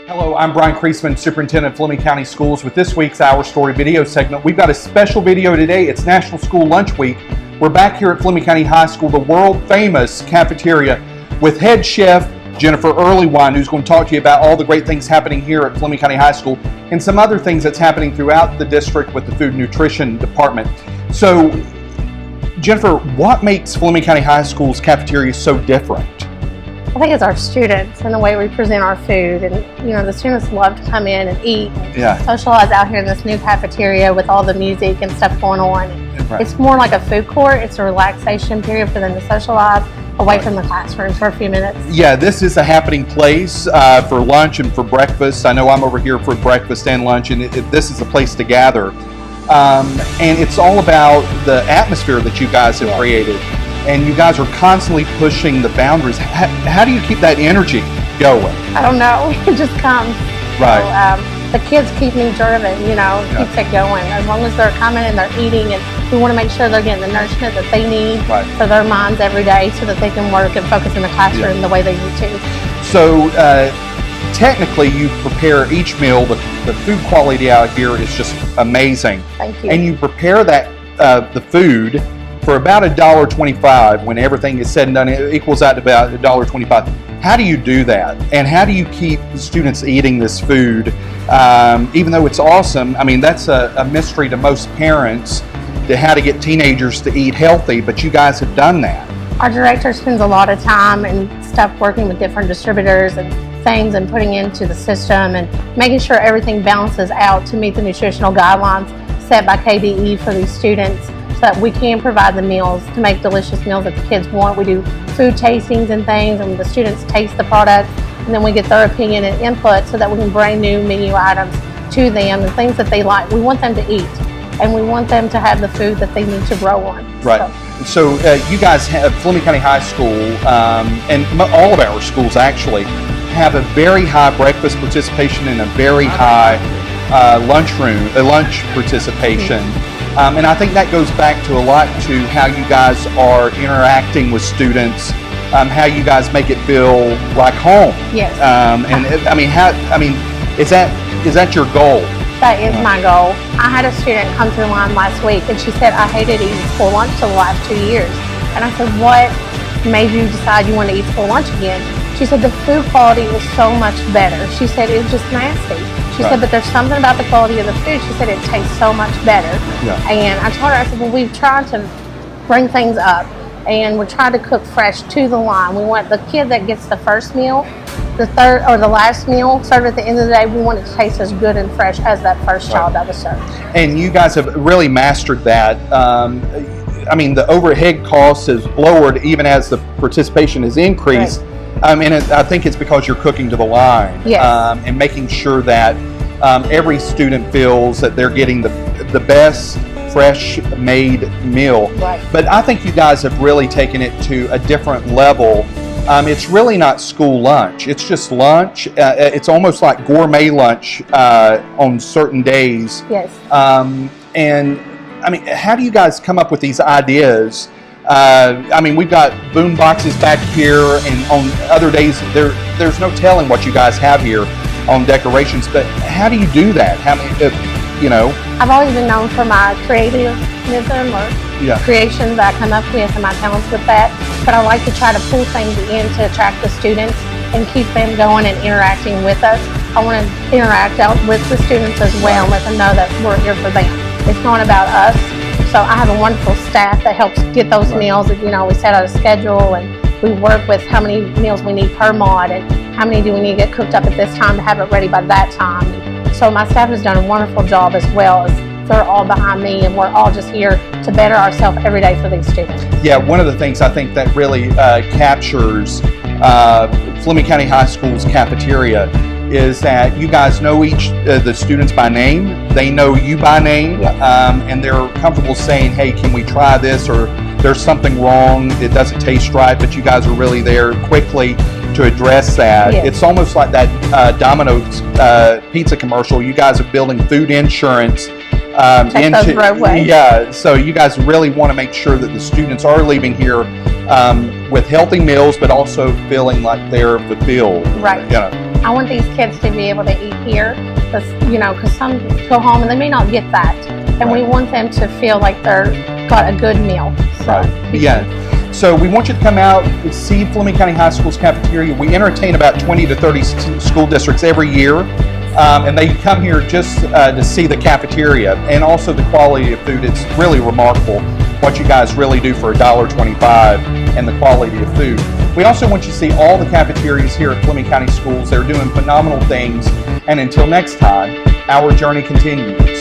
Hello, I'm Brian Kreisman, Superintendent of Fleming County Schools with this week's Our Story video segment. We've got a special video today. It's National School Lunch Week. We're back here at Fleming County High School, the world-famous cafeteria, with head chef Jennifer Earlywine, who's going to talk to you about all the great things happening here at Fleming County High School and some other things that's happening throughout the district with the Food and Nutrition Department. So, Jennifer, what makes Fleming County High School's cafeteria so different? I think it's our students and the way we present our food, and the students love to come in and eat and socialize out here in this new cafeteria with all the music and stuff going on. Right. It's more like a food court. It's a relaxation period for them to socialize away from the classroom for a few minutes. Yeah, this is a happening place for lunch and for breakfast. I know I'm over here for breakfast and lunch, and this is a place to gather. And it's all about the atmosphere that you guys have created. And you guys are constantly pushing the boundaries. How do you keep that energy going? I don't know. It just comes. Right. So, the kids keep me driven, keeps it going. As long as they're coming and they're eating, and we want to make sure they're getting the nourishment that they need for their minds every day so that they can work and focus in the classroom the way they need to. So technically you prepare each meal. The food quality out here is just amazing. Thank you. And you prepare that the food for about $1.25. When everything is said and done, it equals out to about $1.25. How do you do that? And how do you keep the students eating this food? Even though it's awesome, I mean, that's a mystery to most parents, to how to get teenagers to eat healthy, but you guys have done that. Our director spends a lot of time and stuff working with different distributors and things and putting into the system and making sure everything balances out to meet the nutritional guidelines set by KDE for these students, so that we can provide the meals to make delicious meals that the kids want. We do food tastings and things, and the students taste the products, and then we get their opinion and input so that we can bring new menu items to them and things that they like. We want them to eat, and we want them to have the food that they need to grow on. Right. So you guys have, Fleming County High School, and all of our schools actually, have a very high breakfast participation and a very high lunch participation. And I think that goes back to a lot to how you guys are interacting with students, how you guys make it feel like home. Yes. Is that your goal? That is my goal. I had a student come through line last week, and she said, I hated eating school lunch for the last 2 years. And I said, what made you decide you want to eat school lunch again? She said, the food quality was so much better. She said, it was just nasty. She said, but there's something about the quality of the food. She said, it tastes so much better. Yeah. And I told her, I said, well, we've tried to bring things up, and we're trying to cook fresh to the line. We want the kid that gets the first meal, the third or the last meal served at the end of the day, we want it to taste as good and fresh as that first child that was served. And you guys have really mastered that. I mean, the overhead cost has lowered even as the participation has increased. And I think it's because you're cooking to the line, and making sure that every student feels that they're getting the best fresh made meal. Right. But I think you guys have really taken it to a different level. It's really not school lunch. It's just lunch. It's almost like gourmet lunch on certain days. Yes. And I mean, how do you guys come up with these ideas? I mean, we've got boom boxes back here, and on other days there's no telling what you guys have here on decorations. But how do you do that? How many, I've always been known for my creativism or creations that I come up with and my talents with that. But I like to try to pull things in to attract the students and keep them going and interacting with us. I want to interact out with the students as well and let them know that we're here for them. It's not about us. So I have a wonderful staff that helps get those meals. We set out a schedule, and we work with how many meals we need per mod, and how many do we need to get cooked up at this time to have it ready by that time. So my staff has done a wonderful job, as well as they're all behind me, and we're all just here to better ourselves every day for these students. Yeah, one of the things I think that really captures Fleming County High School's cafeteria is that you guys know the students by name. They know you by name, and they're comfortable saying, hey, can we try this, or there's something wrong, it doesn't taste right, but you guys are really there quickly to address that. Yes. It's almost like that Domino's pizza commercial. You guys are building food insurance Check those roadways. Yeah, so you guys really want to make sure that the students are leaving here with healthy meals, but also feeling like they're fulfilled. Right. You know. I want these kids to be able to eat here, because some go home and they may not get that, and we want them to feel like they're got a good meal. So. Right. Yeah. So we want you to come out and see Fleming County High School's cafeteria. We entertain about 20 to 30 school districts every year. And they come here just to see the cafeteria and also the quality of food. It's really remarkable what you guys really do for $1.25 and the quality of food. We also want you to see all the cafeterias here at Fleming County Schools. They're doing phenomenal things. And until next time, our journey continues.